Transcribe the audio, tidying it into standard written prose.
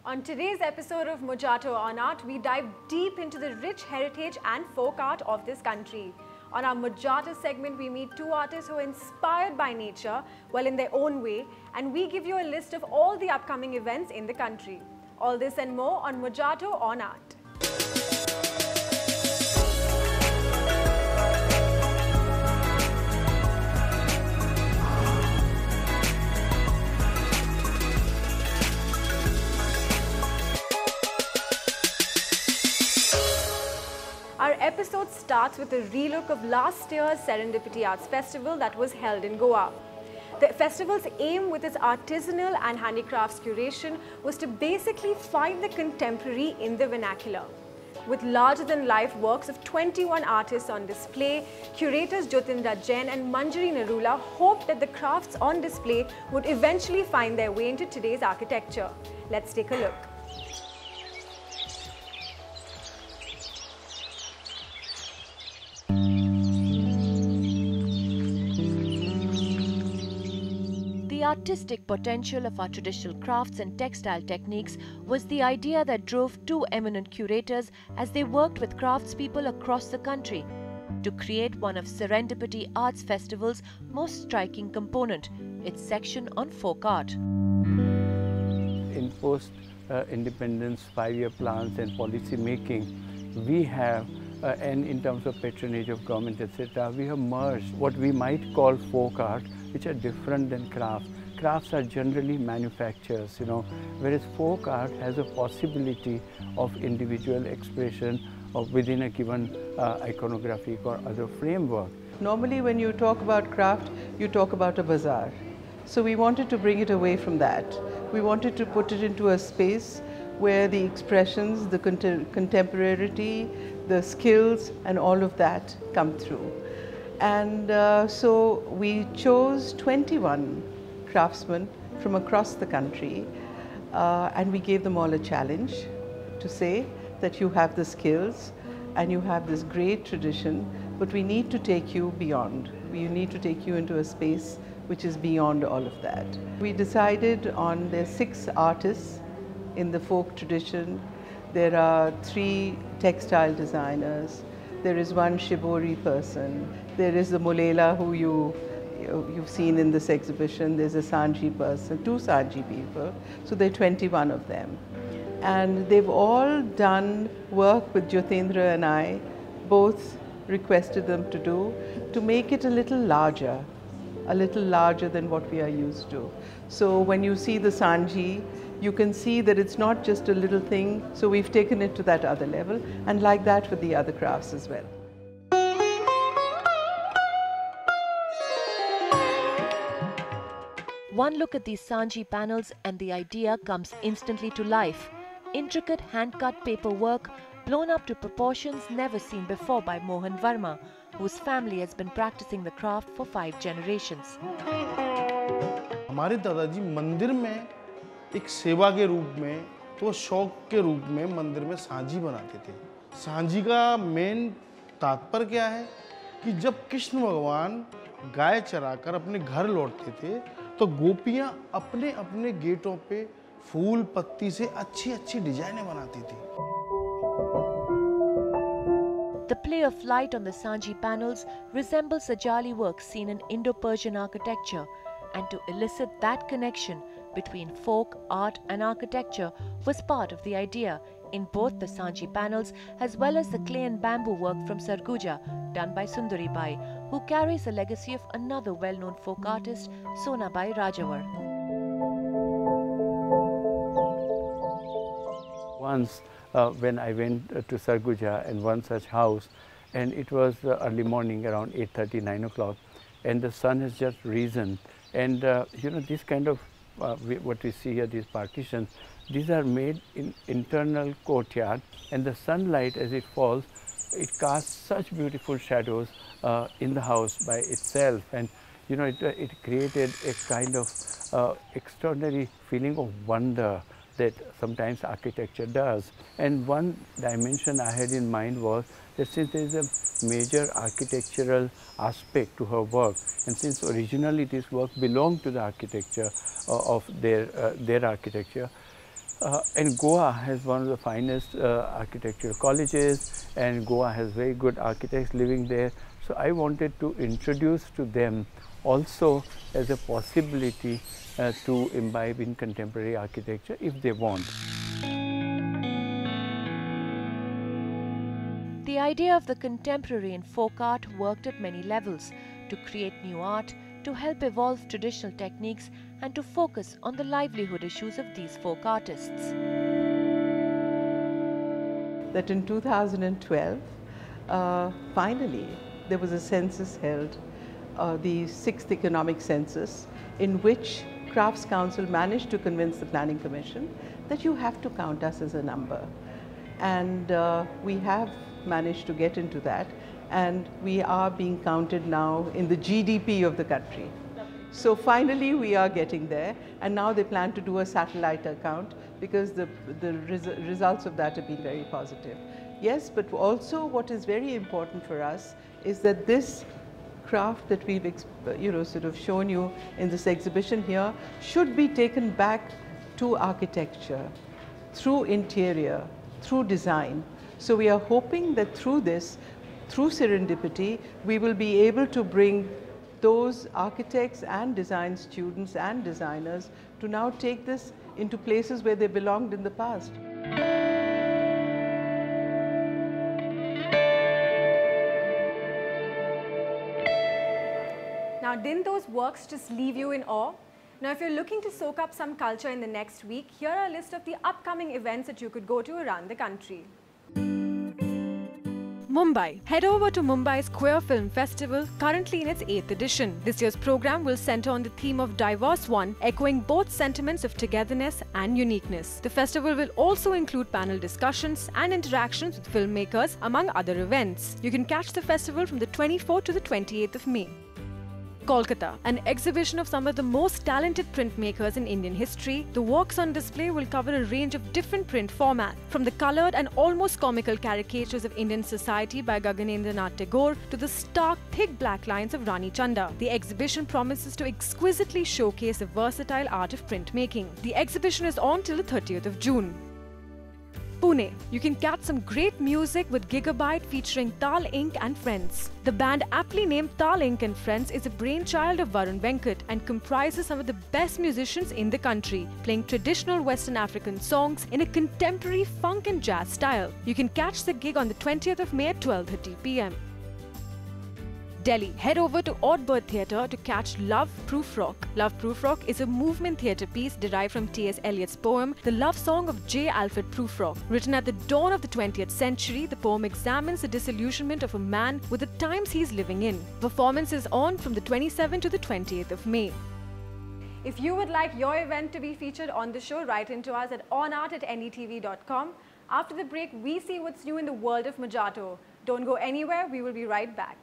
On today's episode of Mojarto on Art, we dive deep into the rich heritage and folk art of this country. On our Mojarto segment, we meet two artists who are inspired by nature, well in their own way, and we give you a list of all the upcoming events in the country. All this and more on Mojarto on Art. Our episode starts with a relook of last year's Serendipity Arts Festival that was held in Goa. The festival's aim with its artisanal and handicrafts curation was to basically find the contemporary in the vernacular. With larger-than-life works of 21 artists on display, curators Jyotindra Jain and Manjari Narula hoped that the crafts on display would eventually find their way into today's architecture. Let's take a look. The artistic potential of our traditional crafts and textile techniques was the idea that drove two eminent curators as they worked with craftspeople across the country to create one of Serendipity Arts Festival's most striking component, its section on folk art. In post-independence 5-year plans and policy making, we have and in terms of patronage of government, etc., we have merged what we might call folk art, which are different than crafts. Crafts are generally manufactures, whereas folk art has a possibility of individual expression of within a given iconographic or other framework. Normally when you talk about craft, you talk about a bazaar. So we wanted to bring it away from that. We wanted to put it into a space where the expressions, the contemporarity, the skills and all of that come through. And so we chose 21 craftsmen from across the country and we gave them all a challenge to say that you have the skills and you have this great tradition, but we need to take you beyond. We need to take you into a space which is beyond all of that. We decided on the 6 artists in the folk tradition. There are 3 textile designers. There is 1 shibori person. There is the mulela who you've seen in this exhibition. There's a sanji person, 2 sanji people. So there are 21 of them. And they've all done work with Jyotindra and I, both requested them to do, to make it a little larger than what we are used to. So when you see the sanji, you can see that it's not just a little thing, so we've taken it to that other level, and like that with the other crafts as well. One look at these Sanji panels and the idea comes instantly to life. Intricate hand-cut paperwork blown up to proportions never seen before by Mohan Verma, whose family has been practicing the craft for 5 generations. हमारे दादाजी मंदिर में एक सेवा के रूप में तो शौक के रूप में मंदिर में सांझी बनाते थे। सांझी का मेन तात्पर्य क्या है कि जब कृष्ण भगवान गाय चराकर अपने घर लौटते थे तो गोपियां अपने अपने गेटों पे फूल पत्ती से अच्छी डिजाइनें बनाती थी। The play of light on the Sanji panels resembles Ajali work seen in Indo-Persian architecture, and to elicit that connection between folk, art and architecture was part of the idea in both the Sanji panels as well as the clay and bamboo work from Sarguja done by Sundari Bai, who carries the legacy of another well-known folk artist, Sonabai Rajawar. Once when I went to Sarguja and one such house, and it was early morning around 8:30, 9 o'clock, and the sun has just risen, and this kind of what we see here, these partitions, these are made in internal courtyard, and the sunlight as it falls, it casts such beautiful shadows in the house by itself, and it created a kind of extraordinary feeling of wonder that sometimes architecture does. And one dimension I had in mind was that since there is a major architectural aspect to her work, and since originally this work belonged to the architecture of their architecture, And Goa has one of the finest architectural colleges, and Goa has very good architects living there. So I wanted to introduce to them also as a possibility to imbibe in contemporary architecture if they want. The idea of the contemporary in folk art worked at many levels: to create new art, to help evolve traditional techniques, and to focus on the livelihood issues of these folk artists. That in 2012, finally, there was a census held, the 6th Economic Census, in which Crafts Council managed to convince the Planning Commission that you have to count us as a number. And we have managed to get into that, and we are being counted now in the GDP of the country. So finally we are getting there, and now they plan to do a satellite account because the results of that have been very positive. Yes, but also what is very important for us is that this craft that we've sort of shown you in this exhibition here should be taken back to architecture, through interior, through design. So we are hoping that through this, through Serendipity, we will be able to bring those architects and design students and designers to now take this into places where they belonged in the past. Now, didn't those works just leave you in awe? Now, if you're looking to soak up some culture in the next week, here are a list of the upcoming events that you could go to around the country. Mumbai. Head over to Mumbai's Queer Film Festival, currently in its 8th edition. This year's program will center on the theme of Diverse One, echoing both sentiments of togetherness and uniqueness. The festival will also include panel discussions and interactions with filmmakers, among other events. You can catch the festival from the 24th to the 28th of May. Kolkata, an exhibition of some of the most talented printmakers in Indian history. The works on display will cover a range of different print formats, from the coloured and almost comical caricatures of Indian society by Gaganendranath Tagore to the stark, thick black lines of Rani Chanda. The exhibition promises to exquisitely showcase the versatile art of printmaking. The exhibition is on till the 30th of June. Pune. You can catch some great music with Gigabyte featuring Tal Inc. and Friends. The band aptly named Tal Inc. and Friends is a brainchild of Varun Venkat and comprises some of the best musicians in the country, playing traditional Western African songs in a contemporary funk and jazz style. You can catch the gig on the 20th of May at 12:30 p.m. Delhi. Head over to Odd Bird Theatre to catch Love Proof Rock. Love Proof Rock is a movement theatre piece derived from T.S. Eliot's poem, The Love Song of J. Alfred Prufrock. Written at the dawn of the 20th century, the poem examines the disillusionment of a man with the times he's living in. Performance is on from the 27th to the 28th of May. If you would like your event to be featured on the show, write into us at onart@ndtv.com. After the break, we see what's new in the world of Mojarto. Don't go anywhere, we will be right back.